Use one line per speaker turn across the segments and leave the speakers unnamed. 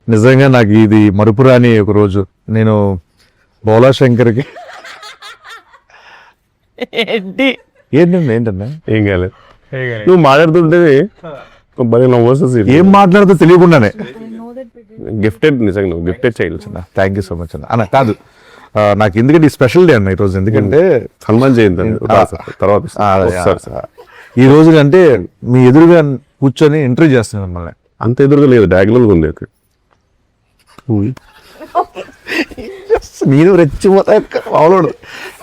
నిజంగా నాకు ఇది మరుపురాని ఒక రోజు. నేను బోలా శంకర్కి ఏంటన్నా
ఏం కాలేదు. నువ్వు మాట్లాడుతుంటే భలే నవ్వు వస్తుంది.
ఏం మాట్లాడుతూ తెలియకుండానే
గిఫ్టెడ్, నిజంగా నువ్వు గిఫ్టెడ్ చేయలేదు.
థ్యాంక్ యూ సో మచ్ అన్న. కాదు నాకు ఎందుకంటే ఈ స్పెషల్ డే అన్న ఈరోజు. ఎందుకంటే
హనుమాన్ జయంతి తర్వాత
ఈ రోజు అంటే మీ ఎదురుగా కూర్చొని ఇంటర్వ్యూ చేస్తున్నాను మిమ్మల్ని.
అంత ఎదురుగా లేదు, డయాగ్నల్ ఉంది.
నేను రెచ్చిపోతా మామూలు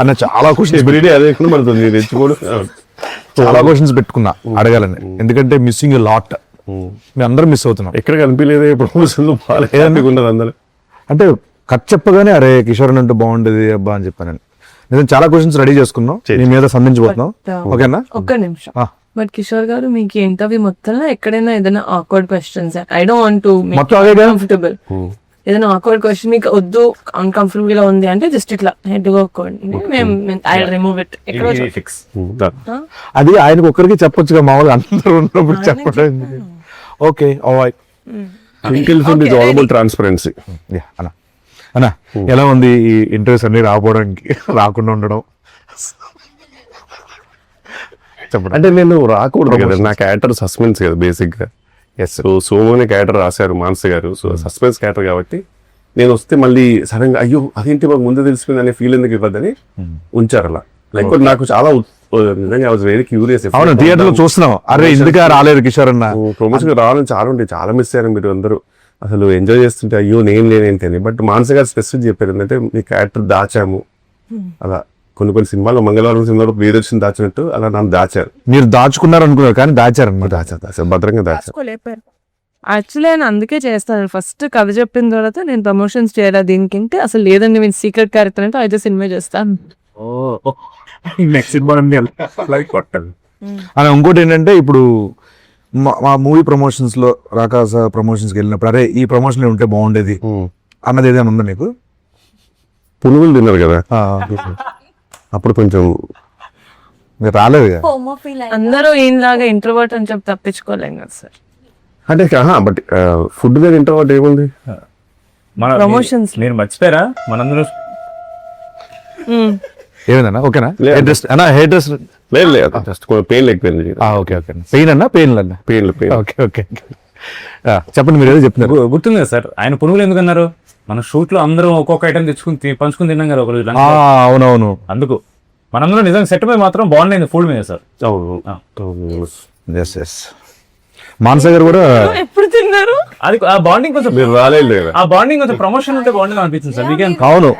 అన్న. చాలా క్వశ్చన్స్
అదే పడుతుంది, రెచ్చిపోడు.
చాలా క్వశ్చన్స్ పెట్టుకున్నా అడగాలని. ఎందుకంటే మిస్సింగ్ లాట్, మేము అందరం మిస్ అవుతున్నాం.
ఎక్కడ కనిపించలేదు ప్రమోషన్లు బాగాలేదనుకున్నారు అందరూ.
అంటే కట్ చెప్పగానే అరే కిషోర్ అంటే బాగుండేది అబ్బా అని చెప్పాను. నేను చాలా క్వశ్చన్స్ రెడీ చేసుకున్నాం, నీ మీద సంధించబోతున్నాం. ఓకేనా?
ఒక్క నిమిషం. బట్ కిషోర్ గారు, మీకు ఇంటర్వ్యూ మొత్తంలో ఎక్కడైనా ఏదైనా awkward questions, I don't want to comfortable, ఏదైనా ఆక్వర్డ్ క్వశ్చన్ మీకు వద్దు, అన్కంఫర్టబుల్ గా ఉంది అంటే జస్ట్ ఇట్లా హెడ్ ఐ రిమూవ్ ఇట్.
అది ఆయనకు ఒక్కరికి చెప్పొచ్చుగా, మామూలుగా అందరూ ఉన్నప్పుడు చెప్పడం. Okay
transparency.
అన్న అన్న ఎలా ఉంది ఈ ఇంటర్వ్యూస్ అన్ని రాకపోవడానికి, రాకుండా ఉండడం?
చెప్పండి. అంటే నేను రాకూడదు కదా, నా క్యారెక్టర్ సస్పెన్స్ కదా బేసిక్ గా. సోమోని క్యారెక్టర్ రాశారు మానస గారు, సో సస్పెన్స్ క్యారెక్టర్ కాబట్టి నేను వస్తే మళ్ళీ సడన్ గా అయ్యో అదేంటి మాకు ముందే తెలిసిపోయింది అనే ఫీల్ ఎందుకు ఇవ్వద్దని ఉంచారు అలా. లైక్ నాకు చాలా నిజంగా ఐ వాజ్ వెరీ క్యూరియస్.
అవును, థియేటర్ లో చూస్తున్నాం, అరే ఎందుకు రాలేదు కిషోర్ అన్న.
ప్రమోషన్ రావాలని చాలా ఉంటాయి, చాలా మిస్ అయ్యారు మీరు అందరూ. అసలు ఎంజాయ్ చేస్తుంటే అయ్యో నేను లేనేంటి అని. బట్ మానస గారు స్పెసిఫిక్ చెప్పారు ఏంటంటే మీ క్యారెక్టర్ దాచాము అలా. కొన్ని సినిమాల్లో మంగళవారం సినిమాలో ప్రియదర్శన్ దాచినట్టు అలా నన్ను దాచారు.
మీరు దాచుకున్నారు అనుకున్నారు కానీ దాచారు,
దాచారు భద్రంగా దాచారు.
యాక్చువల్లీ ఆయన అందుకే చేస్తాను. ఫస్ట్ కథ చెప్పిన తర్వాత నేను ప్రమోషన్స్ చేయాలి దీనికి, అసలు లేదండి నేను సీక్రెట్ క్యారెక్టర్ అంటే అయితే సినిమా చేస్తాను.
నెక్స్ట్ సినిమా అని ఇంకోటి ఏంటంటే, ఇప్పుడు మా మూవీ ప్రమోషన్స్ లో రాకాస ప్రమోషన్స్కి వెళ్ళినప్పుడు అరే ఈ ప్రమోషన్ ఉంటే బాగుండేది అన్నది ఏదైనా ఉందా నీకు?
పునుగులు తిన్నారు కదా అప్పుడు కొంచెం
మీరు రాలేదు కదా.
అందరూ ఈయనలాగా ఇంట్రోవర్ట్ అని చెప్పి తప్పించుకోలేం కదా సార్.
అంటే బట్ ఫుడ్ మీద ఇంట్రోవర్ట్ ఏముంది?
ప్రమోషన్స్
నేను మర్చిపోయారా మనందరూ
ఏమైందన్నా? ఓకేనా? హెయిర్ డ్రెస్
లేదు జస్ట్ పెయిన్ లేకపోయింది.
Okay okay. పెయిన్ అన్నా పెయిన్ అన్నా?
పెయిన్.
Okay okay. చెప్పండి, మీరు ఏదో చెప్తున్నారు.
గుర్తుంది కదా సార్, ఆయన పునుగులు ఎందుకు అన్నారు? మన షూట్ లో అందరూ ఒక్కొక్క ఐటమ్ తెచ్చుకుని పంచుకుని తిన్నాం కదా ఒకరోజు.
అవునవును,
అందుకు మనందరూ నిజంగా సెట్ మీద మాత్రం బాగుండేది ఫుడ్ మీద సార్.
మానస గారు కూడా
ఎప్పుడు తిన్నారు?
అది ఆ బాండింగ్ కొంచెం
మీరు రాలేదు కదా,
ఆ బాండింగ్ కొంచెం ప్రమోషన్ ఉంటే బాగుండేది అనిపించింది సార్. వీకెండ్
అవును,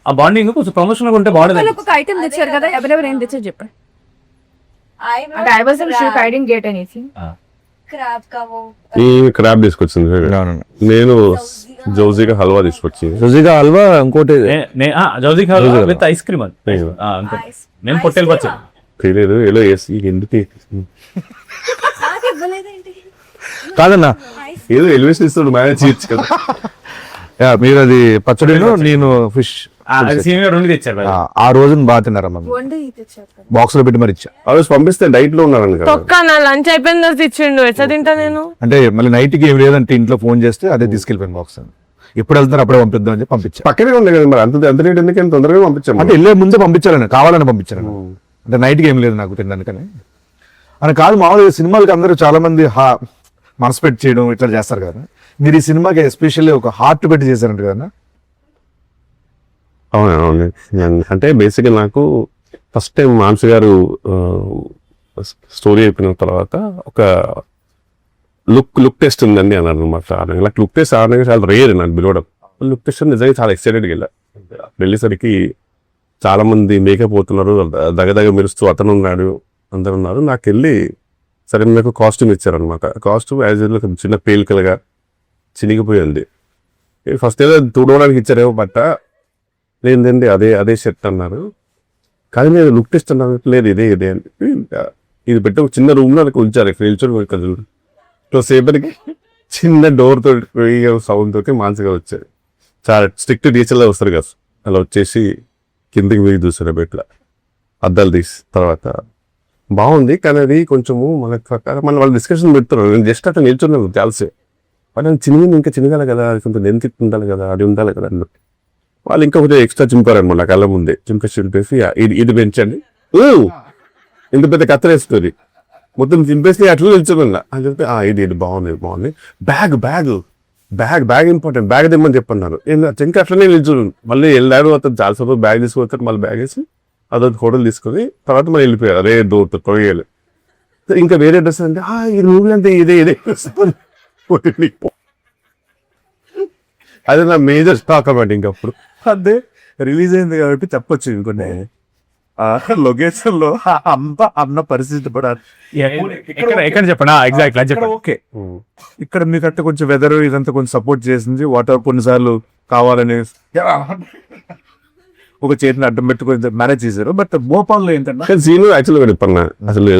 ఆ బాండింగ్ కొంచెం ప్రమోషన్ ఉంటే బాగుండేది.
ఒక ఐటమ్ తెచ్చారు కదా, ఎవరెవరు ఏం తెచ్చారు చెప్పండి. అంటే I wasn't sure, I didn't get anything.
ఈ క్రాబ్ తీసుకొచ్చింది నేను, జౌజీగా హల్వా తీసుకొచ్చి.
రుచిగా హల్వా, ఇంకోటి
జౌజీ విత్ ఐస్ క్రీమ్. అది నేను పొట్టేలు పచ్చడి
తెలియదు ఎలా వేసి ఎందుకు
కాదన్నా,
ఏదో ఎలివేషన్ ఇస్తాడు మేనేజ్ చేయొచ్చు కదా.
మీరు అది పచ్చడి, నేను ఫిష్
రెండు తెచ్చారు.
ఆ రోజున బాగా తిన్నారమ్మా, బాక్స్ లో పెట్టి మరి ఇచ్చా.
ఆ రోజు పంపిస్తే డైట్ లో ఉన్నాను కదా.
తొక్క నా లంచ్ అయిపోయిన తర్వాత ఇచ్చిండు, ఎట్లా తింటా నేను?
అంటే మళ్ళీ నైట్ కి ఏం లేదంటే ఇంట్లో ఫోన్ చేస్తే అదే తీసుకెళ్ళిపోయాను బాక్స్. ఎప్పుడు వెళ్తున్నారు అప్పుడే పంపిద్దాం అని పంపించా.
పక్కనే ఉంది కదా మరి, అంత రేట్ ఎందుకంటే తొందరగా పంపించాము.
అంటే వెళ్ళే ముందే పంపించాలని, కావాలని పంపించాను. అంటే నైట్కి ఏం లేదు నాకు తినడానికని అని కాదు. మామూలుగా సినిమాలకి అందరూ చాలా మంది మనసు పెట్టి చేయడం ఇట్లా చేస్తారు కదా, మీరు ఈ సినిమాకి ఎస్పెషల్లీ ఒక హార్ట్ పెట్టి చేశారంట కదా?
అవును. అంటే బేసిక్గా నాకు ఫస్ట్ టైం మానస గారు స్టోరీ అయిపోయిన తర్వాత ఒక లుక్ టెస్ట్ ఉందండి అన్నారు అనమాట. నాకు లుక్ టెస్ట్ ఆడడానికి చాలా రేర్ నాకు పిలవడం. లుక్ టెస్ట్ నిజంగా చాలా ఎక్సైటెడ్గా వెళ్ళా. వెళ్ళేసరికి చాలా మంది మేకప్ పోతున్నారు, దగదగ మెరుస్తూ అతను ఉన్నాడు, అందరు ఉన్నారు. నాకు వెళ్ళి సరే నాకు కాస్ట్యూమ్ ఇచ్చారనమాట. కాస్ట్యూమ్ యాజ్ యూజువల్ చిన్న పేలికలుగా చినిగిపోయింది. ఫస్ట్ ఏదో తుడవడానికి ఇచ్చారేమో బట్ట, లేదండి అదే షర్ట్ అన్నారు. కానీ నేను లుక్ టెస్ట్ అన్నారు, లేదు ఇదే అని ఇది పెట్టి ఒక చిన్న రూమ్ లో ఉంచారు. నిల్చొని సేపటికి చిన్న డోర్ తోటి సౌండ్ తోటి మానసిగా వచ్చారు. చాలా స్ట్రిక్ట్ టీచర్లా వస్తారు కదా, అలా వచ్చేసి కిందకి వెయ్యి చూసారు బెట్ల అద్దాలు తీసి. తర్వాత బాగుంది కానీ అది కొంచెము మన వాళ్ళు డిస్కషన్ పెడతారు. నేను జస్ట్ అట్లా నిల్చున్నాను చాలాసేపు. వాళ్ళు చిన్నగా ఇంకా చిన్నగా కదా, కొంత లెంత్ ఉండాలి కదా, అది ఉండాలి కదా అన్నట్టు. వాళ్ళు ఇంకా కొంచెం ఎక్స్ట్రా చింపారనమాట కళ్ళ ముందే, చింపేసి ఇది పెంచండి, ఇంత పెద్ద కత్తరేస్తుంది, మొత్తం చింపేసి అట్లా నిల్చోమన్నా అని చెప్పి ఇది బాగుంది. బ్యాగ్ ఇంపార్టెంట్, బ్యాగ్ తెమ్మని చెప్పన్నారు. ఇంకా అట్లనే నిల్చోను. మళ్ళీ వెళ్ళాడు, అతను చాలా సేపు బ్యాగ్ తీసుకుపోతారు, మళ్ళీ బ్యాగ్ వేసి అదొక హోటల్ తీసుకొని తర్వాత మళ్ళీ వెళ్ళిపోయారు. అదే డోర్ కొయ్యాలి. ఇంకా వేరే డ్రెస్ అంటే ఈ మూవీ అంటే ఇదే అదే నా మేజర్ స్టాక్ అన్నమాట. ఇంకప్పుడు
అదే రిలీజ్ అయింది కాబట్టి చెప్పొచ్చు ఇంకొన్ని లొకేషన్ లో అంత అన్న పరిస్థితి పడాలి.
ఎక్కడ చెప్పండి ఎగ్జాక్ట్ చెప్పండి.
ఓకే, ఇక్కడ మీకంటే కొంచెం వెదర్ ఇదంతా కొంచెం సపోర్ట్ చేసింది. వాటర్ కొన్నిసార్లు కావాలని ఒక చేతిని అడ్డం పెట్టుకొని మేనేజ్ చేశారు. బట్ భోపాల్లో ఏంటంటే
సీన్ యాక్చువల్గా చెప్పన్నా, అసలు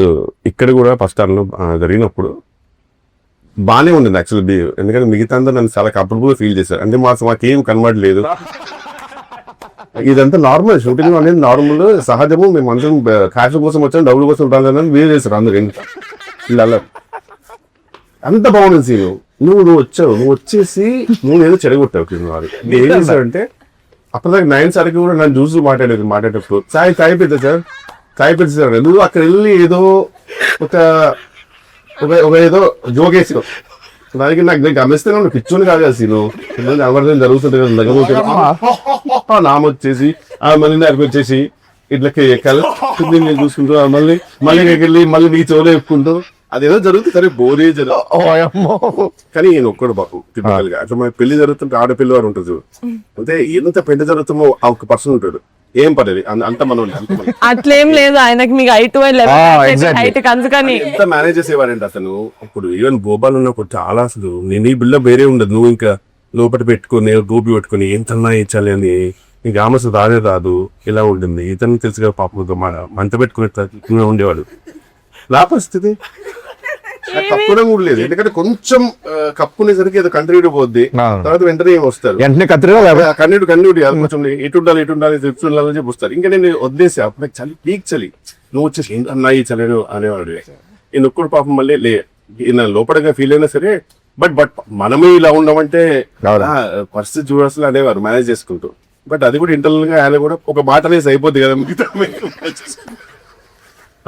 ఇక్కడ కూడా ఫస్ట్ టర్న్ జరిగినప్పుడు బాగానే ఉండింది యాక్చువల్లీ. ఎందుకంటే మిగతా అందరూ నన్ను చాలా కంఫర్టబుల్ ఫీల్ చేశారు. అంటే మాకేం కన్వర్ట్ లేదు, ఇదంతా నార్మల్, షూటింగ్ అనేది నార్మల్ సహజము. మేము అందరం క్యాష్ కోసం వచ్చాం, డబ్బుల కోసం రాదని వేరే చేస్తారు అందరు. ఇలా అంత బాగుంది సీను. నువ్వు వచ్చేసి నువ్వు ఏదో చెడగొట్టావు. నేను ఏం చేశాడంటే అప్పటిదాకా 9 సార్కి కూడా నన్ను చూసి మాట్లాడేటప్పుడు చాయ్ పెద్ద సార్ నువ్వు అక్కడ వెళ్ళి ఏదో ఒక ఏదో జోగేసావు. దానికి నాకు గమనిస్తే నువ్వు పిచ్చోని కాదు కదా సీను, ఎవరిదైనా జరుగుతుంది కదా, నామొచ్చేసి మళ్ళీ నాకు వచ్చేసి ఇట్లకి ఎక్కాలి చూసుకుంటూ మళ్ళీ వెళ్ళి మళ్ళీ నీ చెవులో చెప్పుకుంటూ అదేదో జరుగుతుంది. సరే బోరే జరుగుతుంది కానీ నేను ఒక్కడు బాబు తిప్పగలిగా. అట్లా మన పెళ్లి జరుగుతుంటే ఆడపిల్ల వారు ఉంటుంది, అంటే ఎంత పెళ్లి జరుగుతుందో ఆ ఒక పర్సన్ ఉంటాడు, ఏం పడేది అంత మనం
అట్లేం లేదు. ఆయనకి మీకు హైట్ అందుకని
ఎంత మేనేజ్ చేసేవారంటే అతను. ఇప్పుడు ఈవెన్ భోపాల్ ఉన్నప్పుడు చాలా అసలు నేను ఈ బిల్డ వేరే ఉండదు. నువ్వు ఇంకా లోపల పెట్టుకుని గోపి పెట్టుకుని ఏంతన్నా ఇచ్చాలి అని నీకు ఆమె రాదు, ఇలా ఉంటుంది. ఇతను తెలుసుగా పాప మంట పెట్టుకునే ఉండేవాడు. నా పరిస్థితి కప్పునే కూడా లేదు, ఎందుకంటే కొంచెం కప్పునేసరికి ఏదో కంటిన్యూ పోద్ది, తర్వాత వెంటనే వస్తారు కన్నీడు కొంచెం ఇటు ఉండాలి తిప్పు ఉండాలని చెప్పి వస్తారు. ఇంకా నేను వదిలేసి అప్పుడు చలి పీక్ చలి, నువ్వు వచ్చేసి అన్నాయి చలి అనేవాడు. నేను ఒక్కడు పాపం మళ్ళీ లోపడగా ఫీల్ అయినా సరే బట్ మనమే ఇలా ఉండమంటే పరిస్థితి చూడాల్సిన అనేవారు మేనేజ్ చేసుకుంటూ. బట్ అది కూడా ఇంటర్నల్ గా ఆయన కూడా ఒక మాట అనేసి అయిపోద్ది కదా మిగతా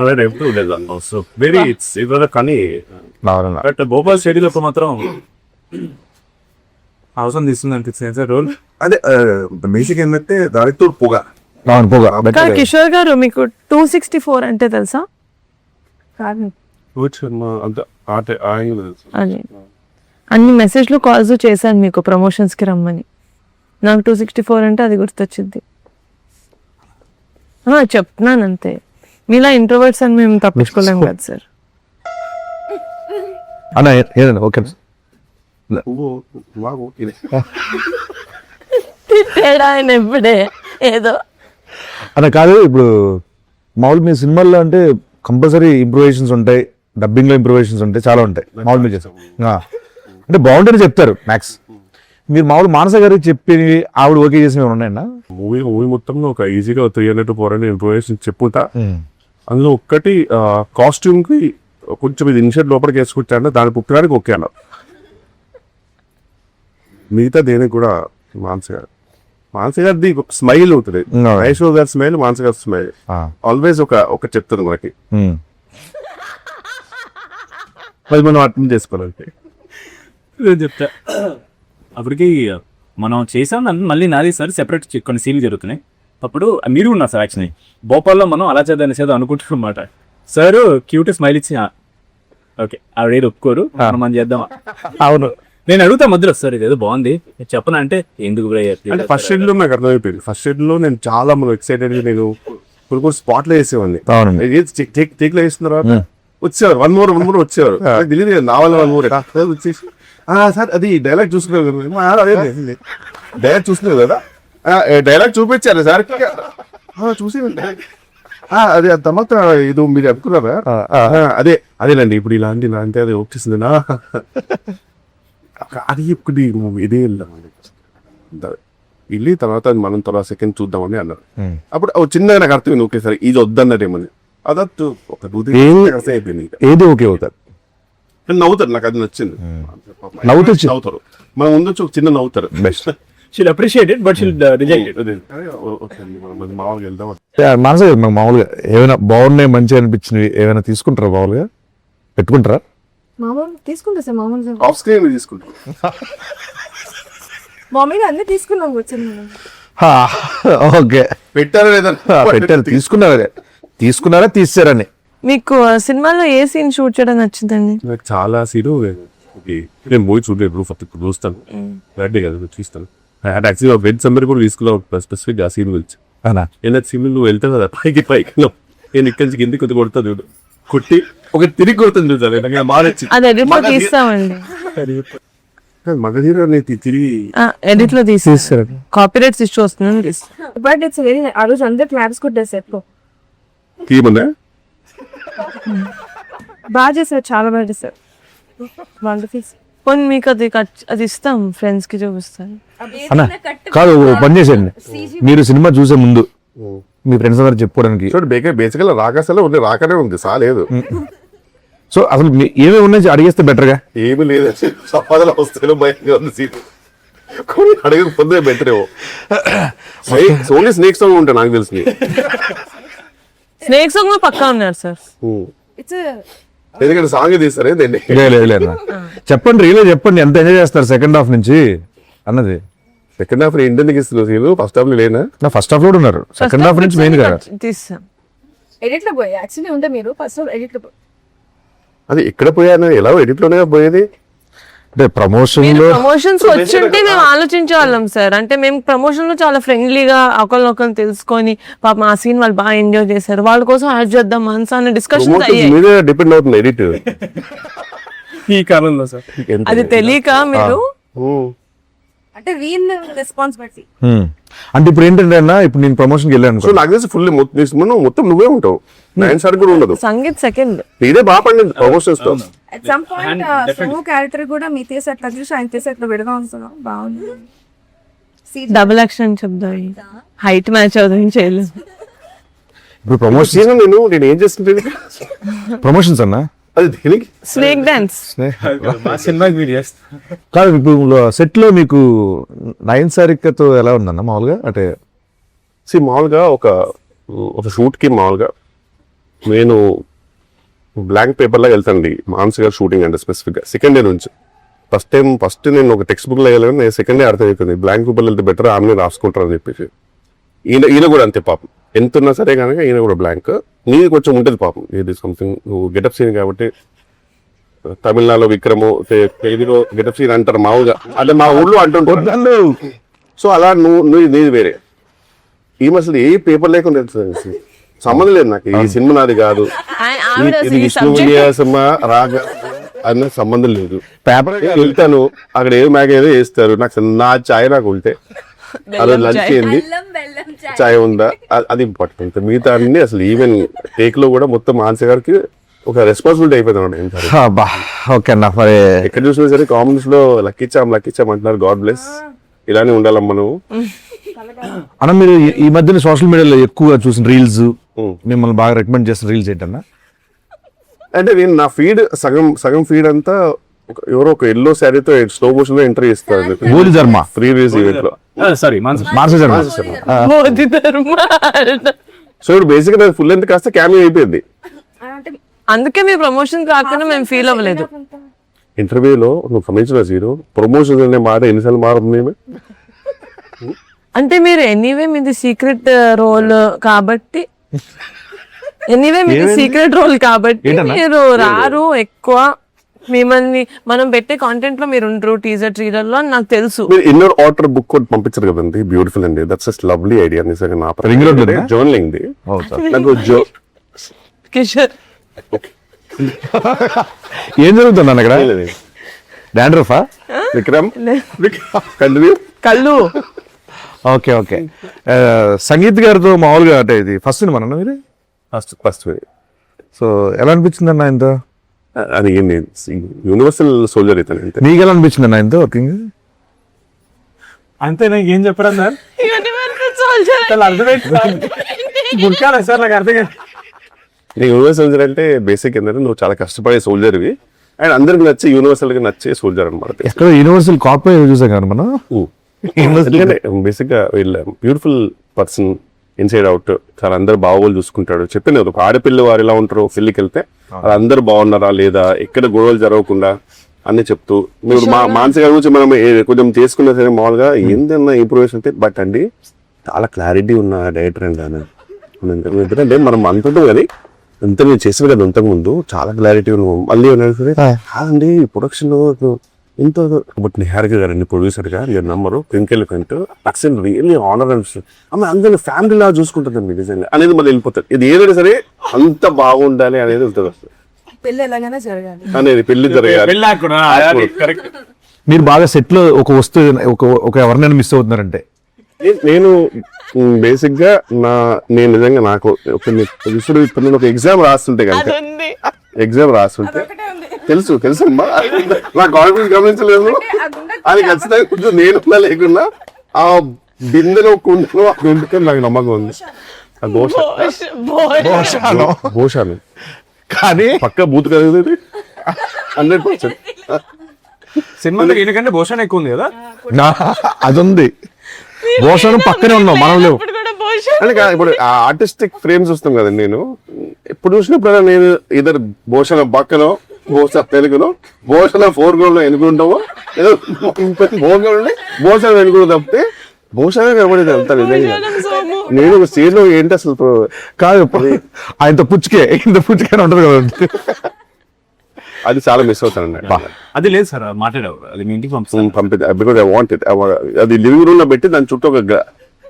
అలా ఎప్పుడు లేదు. సో వెరీ ఇట్స్ కానీ
బట్ భోపాల్ స్టేడియం లో మాత్రం అవసరం తీస్తుంది అనిపిస్తుంది రోల్.
అదే బేసిక్ ఏంటంటే దానితో పొగ.
కిషోర్ గారు మీకు 264 అంటే తెలుసా? అదే అన్ని మెసేజ్లు కాల్స్ చేశాను మీకు ప్రమోషన్స్ కి రమ్మని. నాకు 264 అంటే అది గుర్తొచ్చింది. చెప్తున్నాను అంతే. మీలా ఇంట్రోవర్ట్స్ అని మేము తప్పించుకోలేం కదా సార్.
అన్న ఏదన్నా ఓకే
తిట్టాడా ఆయన ఎప్పుడే ఏదో
అన్న కాదు. ఇప్పుడు మామూలు మీ సినిమాల్లో అంటే కంపల్సరీ ఇంప్రూవేషన్స్ ఉంటాయి, డబ్బింగ్ లో ఇంప్రూవేషన్స్ ఉంటాయి, చాలా ఉంటాయి. మామూలు మీరు చేస్తాం అంటే బాగుంటేనే చెప్తారు మ్యాక్స్. మీరు మామూలు మానస గారికి చెప్పి ఆవిడ ఓకే చేసినవి ఉన్నాయన్నా?
మూవీ మొత్తంలో ఒక ఈజీగా 300 to 400 ఇంప్రూవేషన్ చెప్పుతా. అందులో ఒక్కటి కాస్ట్యూమ్ కి కొంచెం ఇది ఇన్షర్ట్ లోపలికి వేసుకుంటాను, దాని పుట్టడానికి ఓకే అన్నారు. మిగతా దేనికి కూడా మానస గారిది స్మైల్ అవుతుంది. ఐశ్వర్య గారి స్మైల్, మానస గారి స్మైల్ ఆల్వేస్ ఒక చెప్తుంది మనకి. అది మనం అర్థం చేసుకోవాలంటే
చెప్తా. అప్పటికి మనం చేసాం మళ్ళీ నాది సార్ సెపరేట్ కొన్ని సీన్లు జరుగుతున్నాయి. అప్పుడు మీరు ఉన్నారు సార్. యాక్చువల్లీ భోపాల్లో మనం అలా చేద్దాం అనుకుంటున్నాం అన్నమాట. సార్ క్యూట్ స్మైల్ ఇచ్చి ఓకే ఆవిడ ఒప్పుకోరు, మనం చేద్దాం. అవును, నేను అడుగుతా మధ్యలో సార్ ఇదేదో బాగుంది చెప్పనా అంటే ఎందుకు
అంటే ఫస్ట్ షెడ్ లో నాకు అర్థమైపోయింది. ఫస్ట్ షెడ్ లో నేను చాలా ఎక్సైటెడ్ గా నేను కొన్ని స్పాట్ లో వేసేవాడిని. టేక్ లో వేసిన తర్వాత వచ్చేవారు వన్ మోర్ వచ్చేవారు. తెలియదు నా వల్ల 1 more వచ్చేసి సార్ అది డైలాగ్ చూసుకున్నారు, డైలాగ్ చూసుకున్నారు కదా, డైలాగ్ చూపించారు సార్ చూసి అది తర్వాత ఇది మీరు చెప్పుకున్నారా అదేనండి ఇప్పుడు ఇలాంటి అంటే అది వచ్చేసింది నా అది ఇప్పుడు ఇదే వెళ్ళి తర్వాత మనం తర్వాత సెకండ్ చూద్దామని అన్నారు. అప్పుడు చిన్నగా నాకు అర్థమైంది ఓకే సార్ ఇది వద్దన్నదేమని. అదట్టు ఒక అయిపోయింది.
ఏది ఓకే అవుతారు
కానీ నవ్వుతారు, నాకు అది నచ్చింది. నవ్వుతారు, మన ముందు వచ్చి ఒక చిన్న నవ్వుతారు.
Best.
She'll appreciate it but she'll reject it.
మామూలుగా వెళ్దాం.
మనసే కదా మామూలుగా ఏమైనా బాగున్నాయి మంచిగా అనిపించినవి ఏమైనా తీసుకుంటారా, మామూలుగా పెట్టుకుంటారా?
మామూలు తీసుకుంటా సార్, మామూలుగా
ఆఫ్ స్క్రీన్ తీసుకుంటాం.
మామూలుగా అన్ని తీసుకున్నాం కూర్చొని మనం.
ఓకే,
పెట్టారా లేదా?
పెట్టారు, తీసుకున్నారా తీసారని.
మీకు సినిమాలో ఏ సీన్ షూట్ చేయడం నచ్చిందండి?
నాకు చాలా సీను నేను మూవీ చూడలేదు, ఫస్ట్ ఇప్పుడు చూస్తాను. రెడ్డి కదా చూస్తాను. యాక్చువల్గా వెజ్ సమ్మర్ కూడా తీసుకున్నావు స్పెసిఫిక్ ఆ సీన్ గురించి.
అవునా?
ఏదైనా సీన్ నువ్వు వెళ్తావు కదా పైకి నేను ఇక్కడి నుంచి కిందికి కొద్ది కొడతా చూడు, కొట్టి ఒక తిరిగి కొడుతుంది చూసాను. నాకు మారచ్చి
అది ఎడిట్ లో తీస్తామండి,
మగధీర తిరిగి
ఎడిట్ లో తీసేస్తారు. కాపీరైట్స్ ఇష్యూ వస్తుందని తీస్తాం.
బట్ ఇట్స్ వెరీ, ఆ రోజు అందరు క్లాప్స్ కొట్టారు సార్.
తీయమన్నా
బాగా చేశారు, చాలా బాగా చేశారు. వండర్ఫుల్.
పోనీ మీకు అది ఇస్తాం, ఫ్రెండ్స్ కి చూపిస్తాను.
అన్న కాదు, ఓ పని చేసేయండి, మీరు సినిమా చూసే ముందు మీ ఫ్రెండ్స్ అందరు చెప్పుకోవడానికి.
చూడు బేసికల్ రాకాసలో ఉంది, రాకనే ఉంది, సాలేదు.
సో అసలు ఏమేమి ఉన్నాయి అడిగేస్తే బెటర్గా.
ఏమి లేదు, సంపాదన వస్తే భయంగా ఉంది సీన్. కొన్ని అడగకపోతే బెటర్ ఏమో. ఓన్లీ స్నేక్ సాంగ్ ఉంటాయి నాకు తెలిసి.
స్నేక్స్ కూడా పక్కా ఉన్నారు సార్.
ఇట్స్
ఎందుకంటే సాంగ్ తీస్తారు ఏంటండి.
లేదు చెప్పండి, రియల్ చెప్పండి, ఎంత ఎంజాయ్ చేస్తారు సెకండ్ హాఫ్ నుంచి అన్నది.
సెకండ్ హాఫ్ ఇండియన్ ఇస్తున్నారు సీన్, ఫస్ట్ హాఫ్ లో లేనా?
నా ఫస్ట్ హాఫ్ లో ఉన్నారు, సెకండ్ హాఫ్ నుంచి మెయిన్ కదా
తీస్తాం.
ఎడిట్ లో పోయి యాక్చువల్లీ ఉంటే మీరు ఫస్ట్ ఎడిట్ లో
అది ఎక్కడ పోయాను, ఎలా ఎడిట్ లోనే పోయేది.
అంటే ప్రమోషన్ లో
ప్రమోషన్స్ వచ్చుంటే మేము ఆలోచించే వాళ్ళం సార్. అంటే మేము ప్రమోషన్ లో చాలా ఫ్రెండ్లీగా ఒకరినొకరు తెలుసుకొని పాపం ఆ సీన్ వాళ్ళు బాగా ఎంజాయ్ చేశారు, వాళ్ళ కోసం యాడ్ చేద్దాం మనసు అనే డిస్కషన్స్ అయ్యాయి.
మీదే డిపెండ్ అవుతుంది ఎడిట్.
ఈ కాలంలో సార్
అది తెలియక మీరు
అంటే వీన్ రెస్పాన్సిబిలిటీ.
అంటే ఇప్పుడు ఏంటంటే అన్న, ఇప్పుడు నేను ప్రమోషన్కి వెళ్ళాను
సో నాకు తెలిసి ఫుల్ మొత్తం నువ్వే ఉంటావు, నైన్ సార్ కూడా ఉండదు.
సంగీత్ సెకండ్
ఇదే బాగా పండింది ప్రమోషన్స్ తో.
At some point Somu character కూడా మీ తీసి అట్లా చూసి ఆయన తీసి అట్లా విడగా ఉంటున్నాం, బాగుంది.
డబుల్ యాక్షన్ చెప్దాం, హైట్ మ్యాచ్ అవుతుంది చేయలేదు.
ఇప్పుడు ప్రమోషన్
సీజన్ నేను ఏం చేస్తుంటే
ప్రమోషన్స్ అన్న,
అది దేనికి
స్నేక్ డాన్స్
మా సినిమాకి వీడియో
కాదు. ఇప్పుడు సెట్ లో మీకు నయన్ సారికతో ఎలా ఉందన్న మామూలుగా? అంటే
మామూలుగా ఒక షూట్ కి మామూలుగా నేను బ్లాంక్ పేపర్ లాగా వెళ్తానండి. మానస్ గారు షూటింగ్ అంటే స్పెసిఫిక్ గా సెకండ్ డే నుంచి ఫస్ట్ నేను ఒక టెక్స్ట్ బుక్ లో వెళ్ళాను, నేను సెకండ్ డే అర్థం అయిపోయింది బ్లాంక్ పేపర్ వెళ్తే బెటర్, ఆమె రాసుకుంటారు అని చెప్పేసి. ఈయన కూడా అంతే పాపం, ఎంత ఉన్నా సరే కనుక ఈయన కూడా బ్లాంక్. నీది కొంచెం ఉంటుంది పాపం, ఇది సంథింగ్ నువ్వు గెటప్ సీన్ కాబట్టి. తమిళనాడులో విక్రము, తెలుగులో గెటప్ సీన్ అంటారు మామూలుగా, అంటే మా ఊళ్ళో అంటుంటారు. సో అలా నువ్వు నీది వేరే. ఈమె అసలు ఏ పేపర్ లేకుండా తెలుస్తుంది, సంబంధం లేదు నాకు, ఈ సినిమా నాది కాదు, ఇది విష్ణు సినిమా రాగా అన్న సంబంధం లేదు.
పేపర్
వెళ్తాను అక్కడ ఏదో మ్యాగ్ ఏదో వేస్తారు, నా ఛాయ్ నాకు ఉంటే అలా లంచ్ ఏంది ఛాయ్ ఉందా అది ఇంపార్టెంట్. మిగతా అన్ని అసలు ఈవెన్ టేక్ లో కూడా మొత్తం మానస గారికి ఒక రెస్పాన్సిబిలిటీ అయిపోయింది.
ఓకే అన్న, మరి
ఎక్కడ చూసినా సరే కామెంట్స్ లో లక్కిచ్చాం అంటున్నారు. గాడ్ బ్లెస్, ఇలానే ఉండాలమ్మా నువ్వు.
అన్న మీరు ఈ మధ్యన సోషల్ మీడియాలో ఎక్కువగా చూసిన రీల్స్, మిమ్మల్ని బాగా రికమెండ్ చేసిన రీల్స్ ఏంటన్నా?
అంటే నేను నా ఫీడ్ సగం ఫీడ్ అంతా ఎవరో ఒక ఎల్లో శారీతో స్లో మోషన్ లో ఎంటర్ చేస్తారు ఫ్రీ రిలీజ్ ఈవెంట్ లో.
సారీ
సో ఇప్పుడు బేసిక్ గా ఫుల్ లెంత్ కాస్త క్యామియో అయిపోయింది.
అందుకే మీ ప్రమోషన్ కాకుండా మేము ఫీల్ అవ్వలేదు.
ఇంటర్వ్యూలో నువ్వు గమనించిన జీరో ప్రమోషన్ అనే మాట ఎన్నిసార్లు మారుతుంది.
అంటే మీరు ఎనీవే మీది సీక్రెట్ రోల్ కాబట్టి మీరు రారు ఎక్కువ, మిమ్మల్ని మనం పెట్టే కాంటెంట్ లో మీరు ఉండరు టీజర్ ట్రైలర్ లో నాకు తెలుసు.
మీరు ఇన్నర్ ఆర్డర్ బుక్ కూడా పంపించారు కదండి, బ్యూటిఫుల్ అండి, దట్స్ జస్ట్ లవ్లీ ఐడియా. నిజంగా నా జర్నలింగ్ ది నాకు
కిషోర్
ఏం జరుగుతుంది అన్న ఇక్కడ? డాండ్రఫా
విక్రమ్ కంటిన్యూ
కళ్ళు.
ఓకే ఓకే, సంగీత్ గారితో మామూలుగా అంటే ఇది ఫస్ట్ సినిమా అన్న మీరు?
ఫస్ట్
సో ఎలా అనిపించింది అన్న ఇంత?
అది యూనివర్సల్ సోల్జర్ అయితే
మీకు ఎలా అనిపించింది అన్న ఇంత వర్కింగ్?
అంతే, నాకు ఏం చెప్పడం సార్,
యూనివర్సల్ సోల్జర్ అంటే బేసిక్ ఏంటంటే నువ్వు చాలా కష్టపడే సోల్జర్వి, అండ్ అందరికి నచ్చే యూనివర్సల్ గా నచ్చే సోల్జర్ అనమాట.
ఎక్కడ యూనివర్సల్ కాపీ చూసాం కదా మనం.
బేసిక్ గా వీళ్ళ బ్యూటిఫుల్ పర్సన్ ఇన్సైడ్ అవుట్, చాలా అందరు బాగోలు చూసుకుంటాడు. చెప్పిన ఒక ఆడపిల్ల వారు ఎలా ఉంటారో పెళ్లికి వెళ్తే వాళ్ళందరూ బాగున్నారా లేదా, ఎక్కడ గొడవలు జరగకుండా అన్ని చెప్తూ, మీరు మానసిక గురించి మనం కొంచెం చేసుకున్నా సరే మామూలుగా ఏందన్నా ఇంప్రూవేషన్ అయితే, బట్ అండి చాలా క్లారిటీ ఉన్న డైరెక్టర్ అండి ఆయన. ఎందుకంటే మనం అనుకుంటాం కదా ఎంత నేను చేసాను కదా ఇంతకు ముందు, చాలా క్లారిటీ ఉన్నాం. మళ్ళీ కాదండి ప్రొడక్షన్ లో ఇంత, బట్ నిహారిక గారండి ప్రొడ్యూసర్ గా your నంబరు ట్వింకిల్ కంటూ అక్సెంట్ రియల్లీ ఆనర్ అనిపిస్తుంది. ఆమె అందరినీ ఫ్యామిలీ లా చూసుకుంటుందండి నిజంగా అనేది మళ్ళీ వెళ్ళిపోతుంది. ఇది ఏదైనా సరే అంత బాగుండాలి అనేది వెళ్తుంది అసలు
పెళ్లి ఎలాగైనా జరగాలి
అనేది, పెళ్లి జరగాలి.
కరెక్ట్.
మీరు బాగా సెట్ లో ఒక వస్తువు ఒక ఎవరినైనా మిస్ అవుతున్నారంటే
నేను బేసిక్ గా నేను నిజంగా నాకు ఇప్పుడు ఒక ఎగ్జామ్ రాస్తుంటే కనుక, ఎగ్జామ్ రాస్తుంటే తెలుసు అమ్మా, నా కాన్ఫిడెన్స్ గమనించలేదు. అది ఖచ్చితంగా కొంచెం నేను లేకున్నా ఆ బిందెలో కుండలో ఎందుకని నాకు నమ్మకం ఉంది. భోషాను
కానీ
పక్క బూత్ కదా 100%.
సినిమాలో ఎందుకంటే భూషణ్ ఎక్కువ ఉంది కదా.
అది ఉంది, భోషణం పక్కనే ఉన్నాం మనం లేవు.
అంటే ఇప్పుడు ఆర్టిస్టిక్ ఫ్రేమ్స్ వస్తాం కదండి, నేను ఇప్పుడు చూసినప్పుడు నేను ఇద్దరు భూషణ పక్కనో, భూషణ తెలుగులో, భూషణ ఫోర్గ్రౌండ్ లో ఎన్నుకుంటామో, ఏదో ఫోర్గ్రౌండ్ భూషణ వెనుకుంటూ తప్పితే భూషణ కనబడేది అంతా నిజంగా. నేను ఒక స్టేజ్ లో ఏంటి అసలు
కాదు, ఆయనతో పుచ్చుకే ఉంటది కదా,
అది చాలా మిస్ అవుతాను.
అది లేదు సార్, మాట్లాడావు అది మీ ఇంటికి
బికాజ్ ఐ వాంట్ ఇట్. అది లివింగ్ రూమ్ లో పెట్టి దాని చుట్టూ ఒక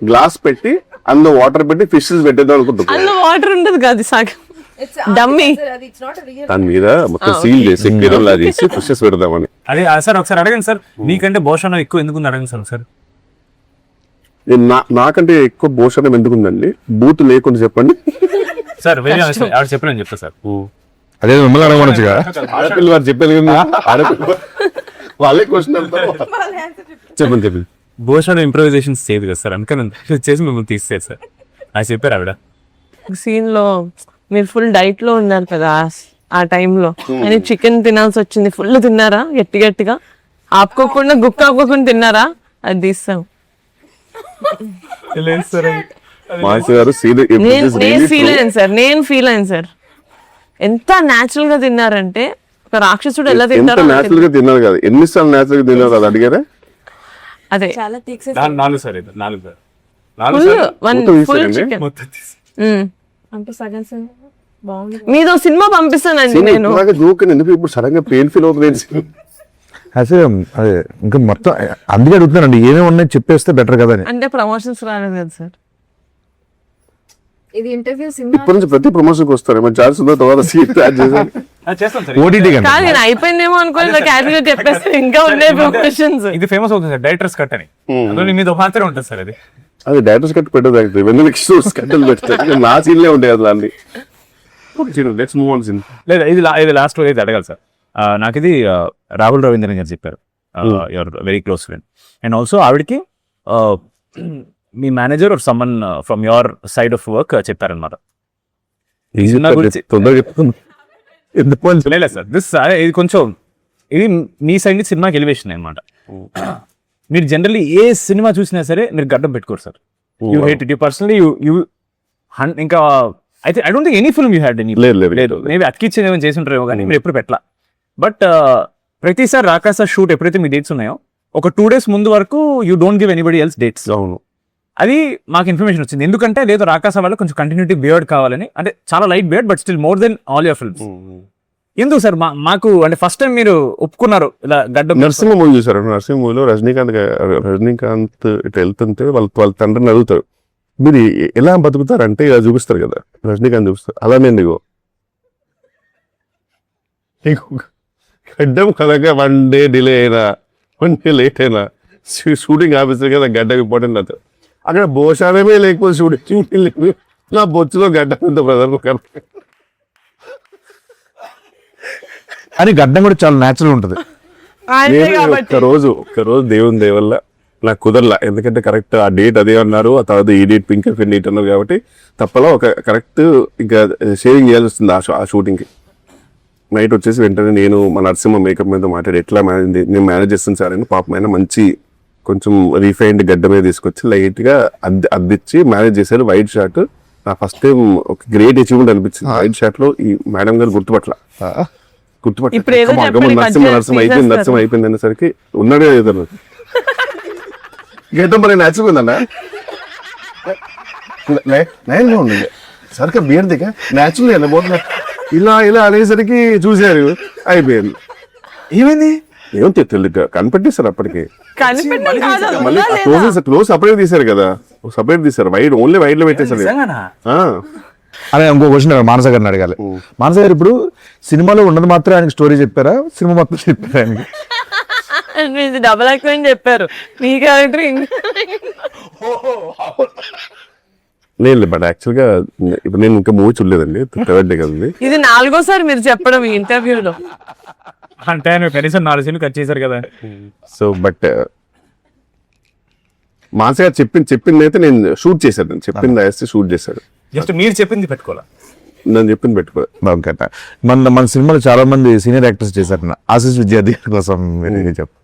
గ్లాస్ పెట్టి అందులో వాటర్ పెట్టి ఫిషెస్ పెట్టేద్దాం అనుకుంటున్నాను.
అందులో వాటర్ ఉండదు కాదు సాగు డమ్మీ,
దాని మీద మొత్తం సీల్ చేసి కిరణ్ చేసి ఫిషెస్ పెడదామని.
అదే సార్ ఒకసారి అడగండి సార్, మీకంటే భూషణం ఎక్కువ ఎందుకు అడగండి సార్ ఒకసారి.
నాకంటే ఎక్కువ భూషణం ఎందుకుందండి, బూత్ లేకుండా చెప్పండి
సార్. ఆవిడ చెప్పలేని చెప్తా సార్.
అదే మిమ్మల్ని అడగమనొచ్చుగా,
ఆడపిల్ల వారు చెప్పారు కదా, ఆడపిల్ల వాళ్ళే క్వశ్చన్ చెప్పండి.
భూషణ్ ఇంప్రూవైజేషన్స్ చేయదు కదా సార్, అందుకని చేసి మిమ్మల్ని తీసేది సార్ అది చెప్పారు ఆవిడ.
సీన్ లో మీరు ఫుల్ డైట్ లో ఉన్నారు కదా ఆ టైంలో, అని చికెన్ తినాల్సి వచ్చింది. ఫుల్ తిన్నారా గట్టిగా ఆపుకోకుండా గుక్క ఆపుకోకుండా తిన్నారా, అది తీస్తాం. నేను ఫీల్ అయ్యాను సార్, ఎంత న్యాచురల్ గా తిన్నారంటే ఒక రాక్షసుడు ఎలా తింటారు.
న్యాచురల్ గా తిన్నారు కదా, ఎన్నిసార్లు న్యాచురల్ గా తిన్నారు అది అడిగారా.
అదే మీదో సినిమా పంపిస్తానండి నేను.
ఇప్పుడు సడన్ గా పెయిన్ ఫీల్ అవుతుంది.
అదే ఇంకా మొత్తం అందుకే అడుగుతున్నానండి, ఏమేమి ఉన్నాయి చెప్పేస్తే బెటర్ కదా అని.
అంటే ప్రమోషన్స్ రాలేదు కదా సార్.
ఇది ఇంటర్వ్యూ
ఇప్పటి నుంచి ప్రతి ప్రమోషన్ కి వస్తారు ఛాన్స్ ఉందో తర్వాత సీట్ యాడ్ చేసి
ఓటీటీ
కాదు, నేను అయిపోయిందేమో అనుకోని క్యాజువల్ గా చెప్పేస్తే ఇంకా ఉన్నాయి ప్రమోషన్స్.
ఇది ఫేమస్ అవుతుంది సార్, డైరెక్టర్స్ కట్ అని. అందులో మీద మాత్రమే ఉంటుంది సార్ అది.
అది డైరెక్టర్స్ కట్ పెట్టదు, వెన్ను కట్టలు పెడతారు. నా సీన్లే ఉంటాయి అది అన్ని. Let's move on scene.
లేదా ఇది లాస్ట్ అయితే అడగాలి సార్. నాకు ఇది రాహుల్ రవీంద్రన్ గారు చెప్పారు, your very close friend. And also ఆవిడకి మీ manager or someone from your side of work చెప్పారనమాట. సార్ దిస్ ఇది కొంచెం ఇది మీ సైడ్ నుంచి సినిమాకి ఎలివేషన్ అనమాట. మీరు జనరల్లీ ఏ సినిమా చూసినా సరే మీరు గడ్డం పెట్టుకోరు sir. You hate it, you personally you ఇంకా అయితే I don't think any film you had any. లేదు, మేబీ అతికిచ్చేది ఏమైనా చేసి ఉంటారేమో కానీ మీరు ఎప్పుడు పెట్టలా. బట్ ప్రతిసారి రాకాస షూట్ ఎప్పుడైతే మీ డేట్స్ ఉన్నాయో ఒక 2 days ముందు వరకు you don't give anybody else dates.
అవును,
అది మాకు ఇన్ఫర్మేషన్ వచ్చింది. ఎందుకంటే లేదు రాకాస వాళ్ళు కొంచెం కంటిన్యూటీ బియర్డ్ కావాలని, అంటే చాలా light beard but still more than all your films. ఎందుకు సార్ మాకు అంటే ఫస్ట్ టైం మీరు ఒప్పుకున్నారు ఇలా గడ్డ.
నరసింహ మూవీ చూసారు, నరసింహ మూవీలో రజనీకాంత్ ఇట్లా వెళ్తుంటే వాళ్ళ తండ్రిని అడుగుతారు, మీరు ఎలా బతుకుతారంటే ఇలా చూపిస్తారు కదా, రజనీకాంత్ చూపిస్తారు. అలానే నీకు గడ్డం కనుక 1 day డిలే అయినా 1 day లేట్ అయినా షూటింగ్ ఆఫీసర్ కదా గడ్డ ఇంపార్టెంట్ అవుతుంది. అక్కడ భోషానమే లేకపోతే షూటింగ్ లేదు, నా బొచ్చులో గడ్డ ఉంది బ్రదర్.
అని గడ్డం కూడా చాలా న్యాచురల్ ఉంటుంది.
ఒక్కరోజు దేవుని దయ వల్ల నాకు కుదరలా, ఎందుకంటే కరెక్ట్ ఆ డేట్ అదే అన్నారు, ఆ తర్వాత ఈ డేట్ పింక్ డేట్ అన్నారు కాబట్టి తప్పలా ఒక కరెక్ట్ ఇంకా షేవింగ్ చేయాల్సి వస్తుంది ఆ షూటింగ్కి. నైట్ వచ్చేసి వెంటనే నేను మా నరసింహ మేకప్ మీద మాట్లాడి ఎట్లా నేను మేనేజ్ చేస్తాను సార్ అని పాపం ఆయన మంచి కొంచెం రీఫైన్డ్ గడ్డ మీద తీసుకొచ్చి లైట్ గా అద్దిచ్చి మేనేజ్ చేశారు. వైట్ షార్ట్ నా ఫస్ట్ టైం ఒక గ్రేట్ అచీవ్మెంట్ అనిపించింది. వైట్ షార్ట్ లో ఈ మేడం గారు గుర్తుపట్ల
ఇప్పుడు ఏదో చెప్పండి,
నరసింహ అయిపోయింది అనేసరికి ఉన్నాడే ఏదో గడ్డం మరి నచ్చిపోయిందన్న నయంగా ఉండండి సరిగ్గా బియర్ దిగా న్యాచురల్ వెళ్ళబోతున్నా ఇలా అనేసరికి చూశారు అయిపోయింది. ఏమైంది ఏమో తెలియదు కనిపెట్టేశారు అప్పటికి. మళ్ళీ క్లోజ్ సపరేట్ తీశారు కదా, సపరేట్ తీశారు. వైడ్ ఓన్లీ వైడ్ లో పెట్టేశారు.
అదే ఇంకో క్వశ్చన్ మానస గారిని అడగాలి. మానస గారు ఇప్పుడు సినిమాలో ఉన్నది మాత్రం ఆయనకి స్టోరీ చెప్పారా, సినిమా మొత్తం చెప్పారా ఆయనకి?
డబల్ యాక్టింగ్ చెప్పారు మీ క్యారెక్టర్.
లేదు బట్ యాక్చువల్ గా ఇప్పుడు నేను ఇంకా మూవీ చూడలేదండి, థర్డ్ డే కదండి.
ఇది 4గోసారి మీరు చెప్పడం ఈ ఇంటర్వ్యూలో.
అంటే ఆయన కనీసం 4 సీన్లు కట్ చేశారు కదా.
సో బట్ మానస గారు చెప్పింది అయితే నేను షూట్ చేశాను. నేను చెప్పింది వేస్తే షూట్ చేశాడు.
జస్ట్ మీరు చెప్పింది పెట్టుకోవాలా,
నేను చెప్పింది పెట్టుకో.
మన సినిమాలో చాలా మంది సీనియర్ యాక్టర్స్ చేశారు. ఆశీష్ విద్యార్థి కోసం చెప్పు.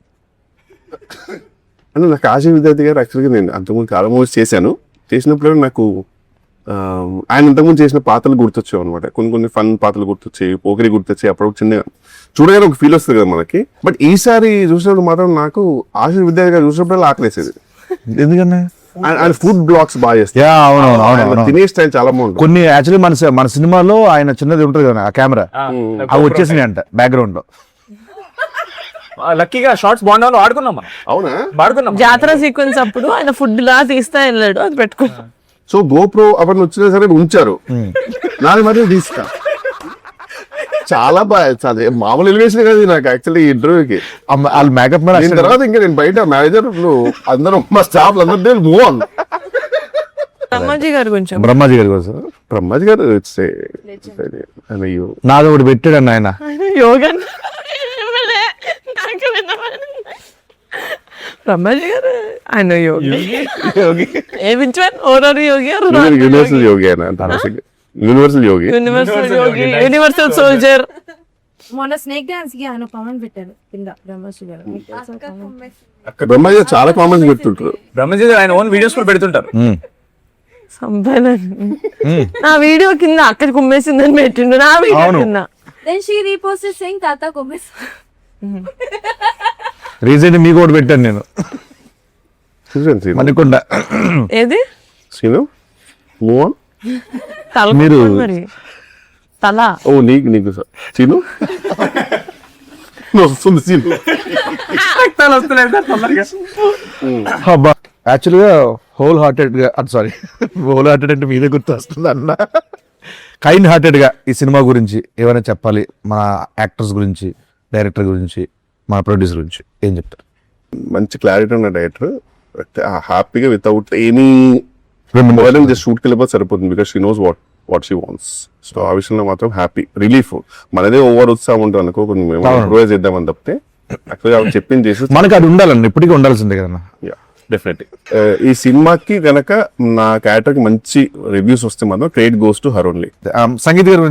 అంటే నాకు ఆశీష్ విద్యార్థి గారు యాక్చువల్గా నేను అంతకుముందు చాలా మూవీస్ చేశాను. చేసినప్పుడు నాకు ఆయన ఇంతకుముందు చేసిన పాత్రలు గుర్తొచ్చావు అనమాట. కొన్ని ఫన్ పాత్రలు గుర్తొచ్చాయి, పోకిరి గుర్తొచ్చాయి. అప్పుడు చిన్న చూడగానే ఒక ఫీల్ వస్తుంది కదా మనకి. బట్ ఈసారి చూసినప్పుడు మాత్రం నాకు ఆశీష్ విద్యార్థి గారు చూసినప్పుడు ఆకలేసేది.
ఎందుకన్నా
ఆయన ఫుడ్ బ్లాగ్స్ బాగా చేస్తారు. తినే స్టైల్ చాలా బాగుంటుంది.
కొన్ని యాక్చువల్లీ మన సినిమాలో ఆయన చిన్నది ఉంటుంది కదా ఆ కెమెరా, అవి వచ్చేసినాయి అంట బ్యాక్గ్రౌండ్ లో.
లక్కీగా షార్ట్స్ బాగుండాలో ఆడుకున్నాం మనం.
అవునా
ఆడుకున్నాం.
జాతర సీక్వెన్స్ అప్పుడు ఆయన ఫుడ్ లా తీస్తా వెళ్ళాడు, అది పెట్టుకున్నాం.
సో గోప్రో అవన్నీ వచ్చినా సరే ఉంచారు. నాది మరి తీసుకా చాలా బాగా, చాలా మామూలు ఎలివేషన్ కదా నాకు యాక్చువల్లీ ఈ ఇంటర్వ్యూకి.
వాళ్ళు మేకప్
తర్వాత ఇంకా నేను బయట మేనేజర్ అందరూ మా స్టాఫ్ అందరూ మూవ్ ఆన్.
బ్రహ్మాజీ గారు కొంచెం
బ్రహ్మాజీ గారి కోసం
బ్రహ్మాజీ గారు
నాది ఒకటి పెట్టాడు ఆయన
యోగా. బ్రహ్మాజీ గారు ఆయన యోగి.
యూనివర్సల్ యోగి ఆయన, యూనివర్సల్ యోగి,
యూనివర్సల్ సోల్జర్.
మొన్న స్నేక్ డాన్స్ కి ఆయన కామెంట్ పెట్టారు కింద బ్రహ్మశ్రీ గారు.
బ్రహ్మాజీ గారు చాలా కామెంట్స్ పెడుతుంటారు.
బ్రహ్మజీ గారు ఆయన ఓన్ వీడియోస్ కూడా పెడుతుంటారు.
నా వీడియో కింద అక్కడ కుమ్మేసిందని పెట్టిండు, నా వీడియో కింద.
Then she reposted saying Tata Kumbes.
Recent మీకు ఒకటి పెట్టాను నేను మణికొండ.
ఏది
సీను మూవ్ ఆన్.
తల
మీరు
మరి తల
ఓ నీకు సీను వస్తుంది సీను.
యాక్చువల్ గా హోల్ హార్టెడ్ గా అంటే మీదే గుర్తు వస్తుంది అన్న. కైండ్ హార్టెడ్ గా ఈ సినిమా గురించి ఏమైనా చెప్పాలి, మా యాక్టర్స్ గురించి, డైరెక్టర్ గురించి, మా ప్రొడ్యూసర్ గురించి ఏం చెప్తారు?
మంచి క్లారిటీ ఉన్న డైరెక్టర్, హ్యాపీగా వితౌట్ ఎనీ జస్ట్ షూట్కి వెళ్ళిపోతే సరిపోతుంది. Because she knows what she wants. So ఆ విషయంలో మాత్రం హ్యాపీ, రిలీఫ్. మనదే ఓవర్ ఉత్సాహం ఉంటుంది అనుకో, కొంచెం ఇంప్రూవైజ్ చేద్దామని తప్పితే యాక్చువల్గా చెప్పింది చేసి
మనకి అది ఉండాలండి, ఇప్పటికీ ఉండాల్సిందే కదన్నా.
డెఫినెట్లీ ఈ సినిమాకి గనక నా క్యారెక్టర్ కి మంచి రివ్యూస్ వస్తే మాత్రం credit goes to her only.
Sangeet గారి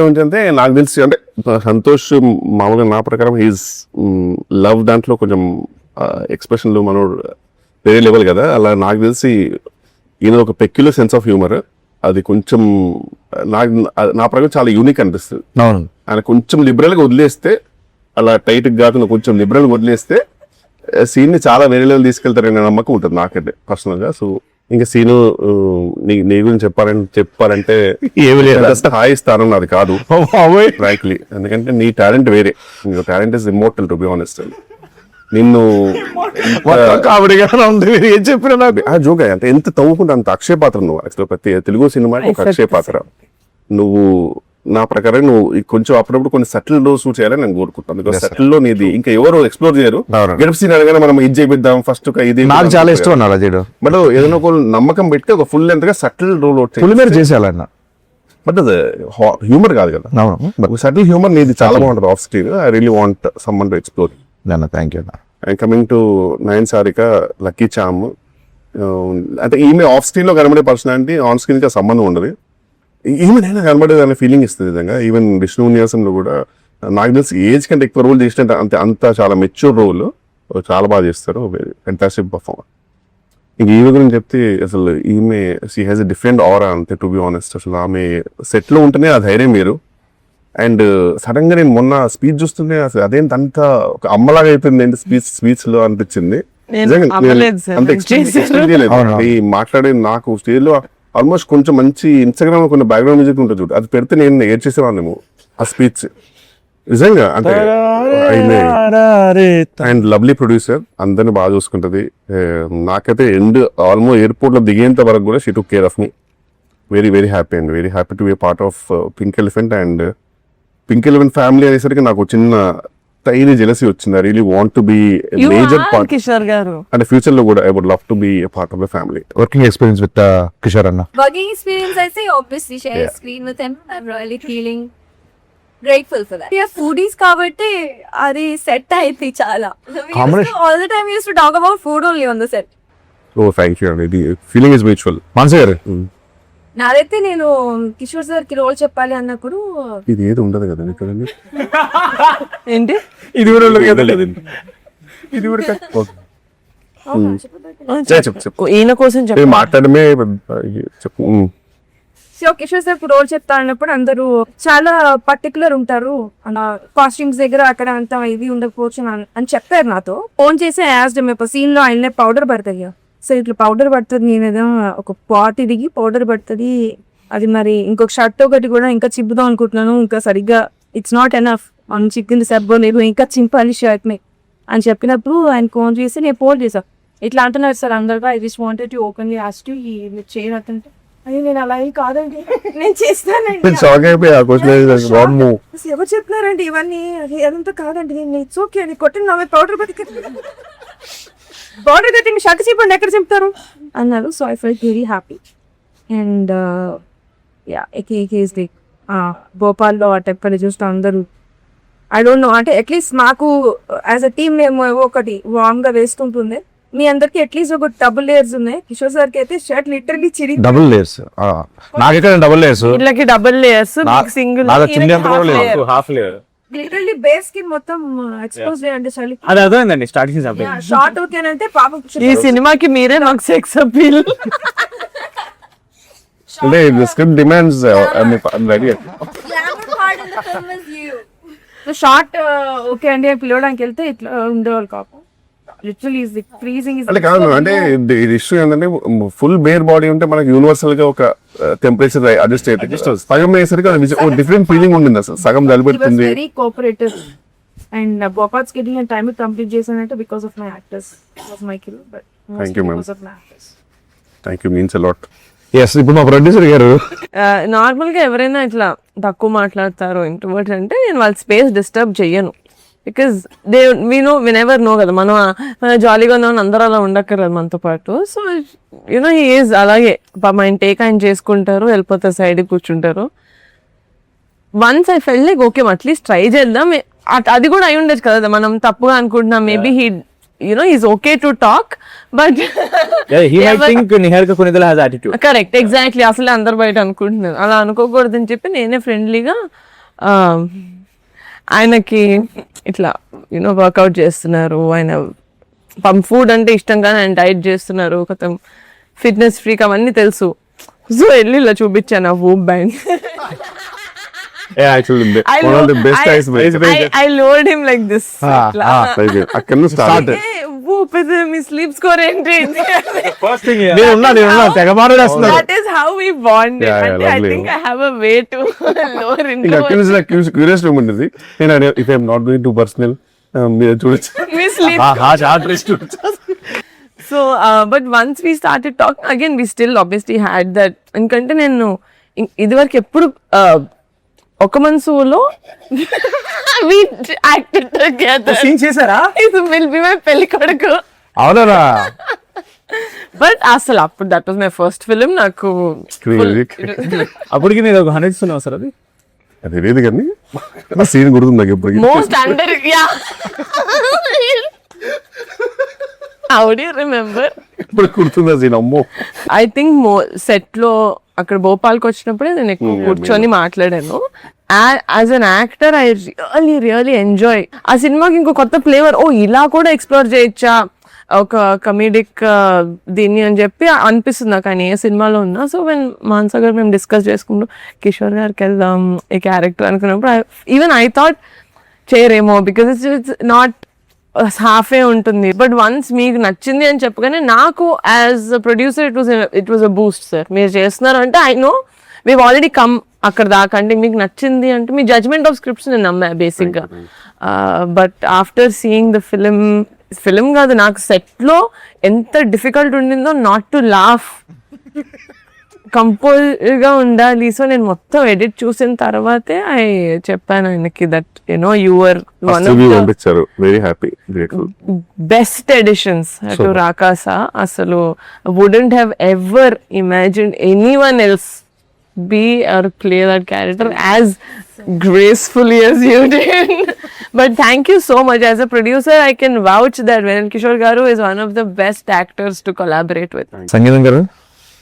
గురించి
అంటే నాకు తెలిసి అంటే సంతోష్ మామూలుగా నా ప్రకారం హీస్ లవ్ దాంట్లో కొంచెం ఎక్స్ప్రెషన్లు మనోడు వేరే లెవెల్ కదా. అలా నాకు తెలిసి ఈయన ఒక పెక్యులర్ సెన్స్ ఆఫ్ హ్యూమర్, అది కొంచెం నా ప్రకారం చాలా యూనిక్ అనిపిస్తుంది. ఆయన కొంచెం లిబరల్ గా వదిలేస్తే, అలా టైట్ కాకుండా కొంచెం లిబరల్ గా వదిలేస్తే సీన్ ని చాలా వేరే లెవెల్ తీసుకెళ్తారనే నమ్మకం ఉంటుంది నాకైతే పర్సనల్ గా. సో ఇంకా సీను నీ గురించి చెప్పాలంటే హాయి స్థానం నాది కాదు ఫ్రాంక్లీ, ఎందుకంటే నీ టాలెంట్ వేరే. నీ talent is immortal to be honest. నిన్ను
ఏం చెప్పినా నాకు
జోగా అంటే ఎంత తవ్వుకుంటే అంత అక్షయ పాత్ర నువ్వు. యాక్చువల్ ప్రతి తెలుగు సినిమాకి ఒక అక్షయ పాత్ర నువ్వు. నా ప్రకారం నువ్వు కొంచెం అప్పుడప్పుడు కొన్ని సటిల్ లో షూట్ చేయాలని నేను కోరుకుంటాను. బికాస్ సటిల్ లో నీది ఇంకా ఎవరు ఎక్స్ప్లోర్ చేయరు. గెటప్ సీన్ అనగానే మనం ఇది చేపిద్దాం ఫస్ట్ ఇది
నాకు చాలా ఇష్టం అన్న అలా చేయడం.
బట్ ఏదైనా ఒక నమ్మకం పెట్టి ఒక ఫుల్ లెంత్ గా సటిల్ రోల్
ఫుల్ మీద చేసేయాలన్న.
బట్ అది హ్యూమర్ కాదు కదా. సటిల్ హ్యూమర్ నీది చాలా బాగుంటుంది off screen. I really want someone to explore.
Thank you.
And coming to Nayan Sarika, lucky charm, అంటే ఈమె ఆఫ్ స్క్రీన్ లో కనబడే పర్సనాలిటీ ఆన్ స్క్రీన్ కి సంబంధం ఉండదు. ఈమె కనబడేది అనే ఫీలింగ్ ఇస్తుంది నిజంగా. ఈవెన్ విష్ణు విన్యాసంలో కూడా నాకు తెలిసి ఏజ్ కంటే ఎక్కువ రోల్ చేసినట్టు అంత చాలా మెచ్యూర్ రోల్, చాలా బాగా చేస్తారు, వెరీ ఫెంటాస్టిక్ పర్ఫార్మర్. ఇంక ఈమె గురించి చెప్తే అసలు ఈమె షీ హ్యాస్ ఎ డిఫరెంట్ ఆరా అంతే, టు బి ఆనెస్ట్. అసలు ఆమె సెట్ లో ఉంటేనే ఆ ధైర్యం మీరు. అండ్ సడన్ గా నేను మొన్న స్పీచ్ చూస్తుంటే అసలు అదేంటి అంత ఒక అమ్మలాగా అయిపోయింది ఏంటి స్పీచ్ లో అనిపించింది. అంత ఎక్స్ప్రెషన్ చేయలేదు ఈ మాట్లాడే. నాకు స్టేజ్ లో ఆల్మోస్ట్ కొంచెం మంచి ఇన్స్టాగ్రామ్ లో కొన్ని బ్యాక్గ్రౌండ్ మ్యూజిక్ ఉంటుంది చూడు, అది పెడితే నేను ఏడ్చేసేవాళ్ళేమో ఆ స్పీచ్ నిజంగా. అంటే అండ్ లవ్లీ ప్రొడ్యూసర్, అందరిని బాగా చూసుకుంటది. నాకైతే ఆల్మోస్ట్ ఎయిర్పోర్ట్ లో దిగేంత వరకు కూడా she took care of me. Very very happy and very happy to be part of pink elephant. And pink elephant family అనేసరికి నాకు చిన్న టైనీ జెలసీ వచ్చింది. I really want to be major part
Kishore గారు.
అంటే ఫ్యూచర్ లో కూడా I would love to be a part of the family.
Working experience with Kishore అన్న.
Working experience, I say obviously share screen with him. I'm really feeling grateful for that. We are foodies కాబట్టి అది set అయింది చాలా. All the time we used to talk about food only on the set.
Oh thank you అండి, feeling is mutual.
మనసు గారు
నాదైతే నేను Kishore sir కి రోల్ చెప్పాలి అన్నప్పుడు
ఇది ఏది ఉండదు కదా ఇక్కడ.
ఏంటి
ఇది కూడా
చెప్పు
ఈయన కోసం చెప్పు.
మాట్లాడమే చెప్పు.
సో కిషోర్ సార్ కి రోల్ చెప్తా అన్నప్పుడు అందరూ చాలా పర్టికులర్ ఉంటారు, కాస్ట్యూమ్స్ దగ్గర అక్కడ అంత ఇది ఉండకపోవచ్చు అని చెప్పారు నాతో. ఫోన్ చేసి యాజ్డ్ మేము సీన్ లో ఆయన పౌడర్ పడుతుంది, సో ఇట్లా పౌడర్ పడుతుంది, నేనేదో ఒక పాట్ దిగి పౌడర్ పడుతుంది, అది మరి ఇంకొక షర్ట్ ఒకటి కూడా ఇంకా చిప్పుదాం అనుకుంటున్నాను, ఇంకా సరిగ్గా ఇట్స్ నాట్ ఎనఫ్, మనం చిక్కింది సబ్బో నేను ఇంకా చింపాలి షర్ట్ మే అని చెప్పినప్పుడు ఆయన ఫోన్ చేసి నేను ఫోన్ చేశాను. ఇట్లా అంటున్నారు సార్ అందరుగా, I just wanted to openly ask you ఈ చేయనట్టుంటే అయ్యో నేను అలా ఏం కాదండి నేను చేస్తానండి. ఎవరు చెప్తున్నారండి ఇవన్నీ, అది అదంతా కాదండి, నేను ఇట్స్ ఓకే అని కొట్టిన నా పౌడర్ పౌడర్ కట్టింగ్ షర్ట్ చెప్పండి ఎక్కడ చెప్తారు అన్నారు. So I felt very happy. And ya is the భోపాల్లో ఆ టెంపర్ చూస్తే అందరూ ఐ డోంట్ నో, అంటే అట్లీస్ట్ మాకు యాజ్ అ టీమ్ మేము ఒకటి వార్మ్ గా వేస్తుంటుంది, మీ అందరికి అట్లీస్ట్ ఒక డబుల్ లేయర్స్ ఉన్నాయి. కిషోర్ సార్ కి అయితే షర్ట్ లిటరల్లీ చిరి
డబుల్ లేయర్స్, నాకెక్కడ డబుల్ లేయర్స్,
వీళ్ళకి double layers, single
half layer
literally base కి మొత్తం ఎక్స్పోజ్ చేయండి చలి.
అది అర్థమైందండి స్టార్టింగ్
షార్ట్ ఓకేనంటే పాపం
ఈ సినిమాకి మీరే నాకు సెక్స్ అపీల్.
అంటే script demands ready.
Glamour part in the film is you.
Short okay అండి అని పిలవడానికి వెళ్తే ఇట్లా ఉండేవాళ్ళు కాపు. లిటరల్లీ ఇస్ ఫ్రీజింగ్ ఇస్
అంటే కాదు, అంటే ఇది ఇష్యూ ఏంటంటే ఫుల్ బేర్ బాడీ ఉంటే మనకి యూనివర్సల్ గా ఒక టెంపరేచర్ అడ్జస్ట్ అయితే సగం అయ్యేసరికి డిఫరెంట్ ఫీలింగ్ ఉంటుంది, అసలు సగం జలిపెడుతుంది.
Very cooperative and Bhopal schedule and time complete చేశానంటే because of my actors, was my kill, but
Thank you, ma'am.
Because of my actors.
Thank you, means a lot.
Yes. ఇప్పుడు మా ప్రొడ్యూసర్ గారు
normal గా ఎవరైనా ఇట్లా తక్కువ మాట్లాడతారు ఇంట్రోవర్ట్ అంటే నేను వాళ్ళ స్పేస్ డిస్టర్బ్ చెయ్యను, బికాస్ దే నెవర్ నో కదా, మనం జాలీగా ఉన్నామని అందరూ అలా ఉండక్కర్లేదు మనతో పాటు. సో యూనో హీ ఈజ్ అలాగే ఆయన టేక్ ఆయన చేసుకుంటారు, వెళ్ళిపోతారు, సైడ్ కూర్చుంటారు. Once I fell like okay at least try చేద్దాం, అది కూడా అయి ఉండొచ్చు కదా, మనం తప్పుగా అనుకుంటున్నాం, maybe he he's okay to talk, but
he might think Niharika Kunidala has attitude.
Correct, exactly. అసలు అందరు బయట అనుకుంటున్నారు, అలా అనుకోకూడదని చెప్పి నేనే ఫ్రెండ్లీగా ఆయనకి ఇట్లా వర్కౌట్ చేస్తున్నారు, ఆయన ఫుడ్ అంటే ఇష్టం కానీ ఆయన డైట్ చేస్తున్నారు, కొత్త ఫిట్నెస్ ఫ్రీక్ అవన్నీ తెలుసు. సో వెళ్ళి ఇలా చూపించాను ఆ VOOC band.
Yeah, actually, one of the best eyes.
I lowered him like this.
అక్కడ start.
Whoop is me sleep score ఏంటి?
First thing,
నేను తెగ మాట్లాడేస్తున్నా.
That is how we bonded.
Yeah,
I think I have a way to lower into.
అక్కడ నుంచి నాకు curious ఉంటుంది. నేను if I am not going too personal, మీరు చూడొచ్చు.
We sleep. So, but once we started talking again, we still obviously had that. ఎందుకంటే నేను ఇదివరకు ఎప్పుడు ఒక మనసులో we acted together.
సీన్ చేశారా?
It will be my పెళ్లి కొడుకు.
అవునా?
బట్ అసలు అప్పుడు that was my first film. నాకు
అప్పటికి నేను 100 ఇస్తున్నావు సార్, అది
తెలియదు కానీ సీన్ గుర్తుంది నాకు ఎప్పటికీ.
Most under how do you remember?
ఇప్పుడు గుర్తుంది సీన్. అమ్మో,
I think సెట్ లో అక్కడ భోపాల్కి వచ్చినప్పుడే నేను ఎక్కువ కూర్చొని మాట్లాడాను. As an actor I really enjoy ఆ సినిమాకి. ఇంకో కొత్త ఫ్లేవర్, ఇలా కూడా ఎక్స్ప్లోర్ చేయొచ్చా ఒక కమీడిక్ దీన్ని అని చెప్పి అనిపిస్తుంది నాకు ఆయన ఏ సినిమాలో ఉన్నా. సో వెన్ మానస గారు మేము డిస్కస్ చేసుకుంటూ కిషోర్ గారికి వెళ్దాం ఈ క్యారెక్టర్ అనుకున్నప్పుడు ఈవెన్ ఐ థాట్ చేయరేమో, బికాస్ ఇట్స్ నాట్ హాఫే ఉంటుంది. బట్ వన్స్ మీకు నచ్చింది అని చెప్పగానే నాకు as a producer it was a boost. Sir మీరు చేస్తున్నారు అంటే I know we've already come అక్కడ దాకా. అంటే మీకు నచ్చింది అంటే మీ జడ్జ్మెంట్ ఆఫ్ స్క్రిప్ట్స్ నేను నమ్మా బేసిక్గా. But after seeing the film కాదు, నాకు సెట్లో ఎంత డిఫికల్ట్ ఉండిందో నాట్ టు లాఫ్, కంపోజ్గా ఉండాలి. సో నేను మొత్తం ఎడిట్ చూసిన తర్వాతే చెప్పాను ఆయనకి that you know your one of the
పంపించారు. Very happy, grateful.
Best editions to రాకాసా. అసలు wouldn't have ever imagined anyone else be or play that character as gracefully as you did. But thank you so much. As a producer, I can vouch that Venan Kishore Garu is one of the best actors to collaborate with.
సంగీతం గారు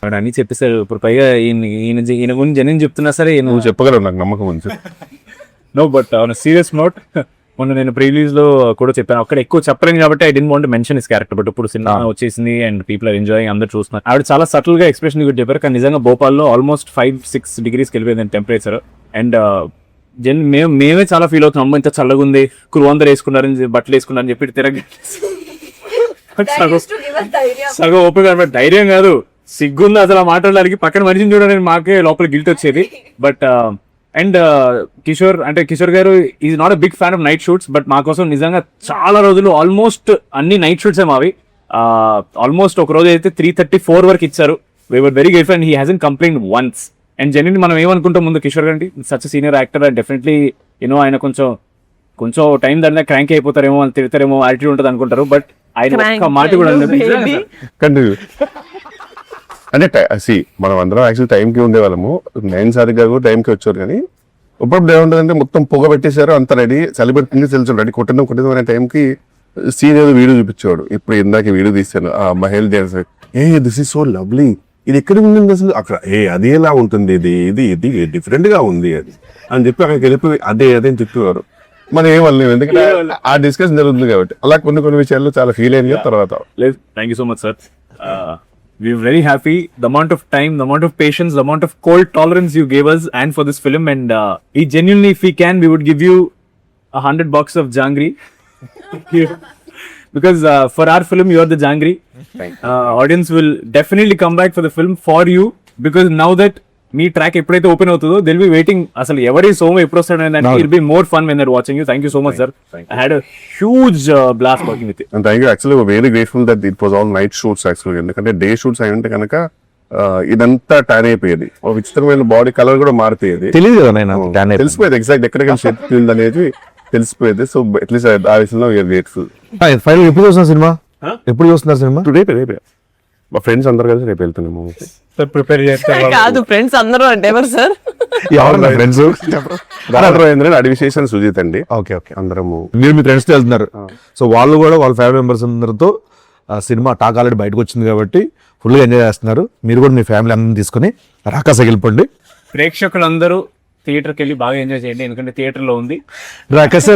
వాడు అన్ని చెప్పేశారు. ఇప్పుడు పైగా ఈయన గురించి జనం చెప్తున్నా సరే
నువ్వు చెప్పగలవు, నాకు నమ్మకం ఉంది.
No, but on serious note మొన్న నేను ప్రీలీజ్ లో కూడా చెప్పాను, అక్కడ ఎక్కువ చెప్పలేను కాబట్టి I didn't want mention his character. But ఇప్పుడు సినిమా వచ్చేసింది అండ్ పీపుల్ ఆర్ ఎంజాయింగ్, అందరూ చూస్తున్నారు. ఆవిడ చాలా సటిల్ గా ఎక్స్ప్రెషన్ కూడా చెప్పారు. కానీ నిజంగా భోపాల్లో ఆల్మోస్ట్ 5-6 degrees వెళ్ళిపోయింది టెంపరేచర్. అండ్ మేమే చాలా ఫీల్ అవుతున్నాం, అమ్మ ఇంత చల్లగా ఉంది, అందరు వేసుకున్నారని బట్టలు వేసుకున్నారని చెప్పి తిరగ సగం ఓపిక. ధైర్యం కాదు, సిగ్గుంది అసలు మాట్లాడడానికి. పక్కన మనిషిని చూడడానికి మాకే లోపల గిల్ట్ వచ్చేది. బట్ అండ్ కిషోర్ గారు is not a big fan of night shoots. But మా కోసం నిజంగా చాలా రోజులు ఆల్మోస్ట్ అన్ని నైట్ షూట్స్ మావి. ఆల్మోస్ట్ ఒక రోజు అయితే 3:34 వరకు ఇచ్చారు. We were very grateful and he hasn't complaint once. And genuinely మనం ఏమనుకుంటాం ముందు కిషోర్ గారి such senior actor and definitely you know ఆయన కొంచెం టైం దాని క్రాంక్ అయిపోతారేమో, అని తిడతారేమో, యాటిట్యూడ్ ఉంటుంది అనుకుంటారు. బట్ ఆయన ఒక్క మాట కూడా
కంటిన్యూ అంటే మనం అందరం యాక్చువల్ టైంకి ఉండేవాళ్ళము. 9 సార్లు కూడా టైంకి వచ్చారు. కానీ ఇప్పుడు ఏముంటుందంటే మొత్తం పొగ పెట్టేశారు, అంత రెడీ, సెలబ్రిటీ తెలుసు రెడీ, కొట్టిన అనే టైంకి సీన్ ఏదో వీడియో చూపించేవాడు. ఇప్పుడు ఇందాక వీడియో తీశాను, మహేల్ dance, this is so lovely, ఇది ఎక్కడ ఉంటుంది అసలు, అక్కడ అది ఎలా ఉంటుంది, ఇది డిఫరెంట్ గా ఉంది అది అని చెప్పి అక్కడికి వెళ్ళిపోయి అదే అని చెప్పేవారు. మనం ఏమనలేము, ఎందుకంటే ఆ డిస్కషన్ జరుగుతుంది కాబట్టి. అలా కొన్ని విషయాల్లో చాలా ఫీల్ అయింది. తర్వాత
thank you so much sir. We're very happy. The amount of time, the amount of patience, the amount of cold tolerance you gave us and for this film. And we genuinely, if we can, we would give you $100 of jangri. Because for our film, you are the jangri. Audience will definitely come back for the film for you. Because now that me track ఎప్పుడైతే open అవుతుందో Dil be waiting. అసలు ఎవరి సోమ ఎప్పుడు వస్తాడు అంటే it be more fun when they're watching you. Thank you so much sir. I had a huge blast working with you.
And thank you. Actually very grateful that it was all night shoots యాక్చువల్గా. ఎందుకంటే day shoots అయి ఉంటే కనుక ఇదంతా tan అయిపోయేది, విచిత్రమైన body colour కూడా మారిపోయేది.
తెలియదు కదా,
తెలిసిపోయేది ఎగ్జాక్ట్ ఎక్కడికి షేప్ ఫీల్డ్ అనేది తెలిసిపోయేది. సో అట్లీస్ట్ ఆ విషయంలో వీఆర్ గ్రేట్ఫుల్.
ఫైనల్ ఎప్పుడు చూస్తున్నారు సినిమా? ఎప్పుడు చూస్తున్నారు సినిమా?
రేపే మా ఫ్రెండ్స్ అందరు కలిసి రేపు వెళ్తున్నాము.
ప్రిపేర్
కాదు ఫ్రెండ్స్ అందరూ అంటే ఎవరు సార్?
ఫ్రెండ్స్
అడివిశేషన్ సుజిత్ అండి.
ఓకే
అందరము
మీరు మీ ఫ్రెండ్స్ తో వెళ్తున్నారు. సో వాళ్ళు కూడా వాళ్ళ ఫ్యామిలీ మెంబర్స్ అందరితో సినిమా టాక్ ఆల్రెడీ బయటకు వచ్చింది కాబట్టి ఫుల్గా ఎంజాయ్ చేస్తున్నారు. మీరు కూడా మీ ఫ్యామిలీ అందరిని తీసుకుని రాకాసకి వెళ్ళిపోండి.
ప్రేక్షకులందరూ థియేటర్కి వెళ్ళి బాగా ఎంజాయ్ చేయండి, ఎందుకంటే థియేటర్లో ఉంది
రాకాస.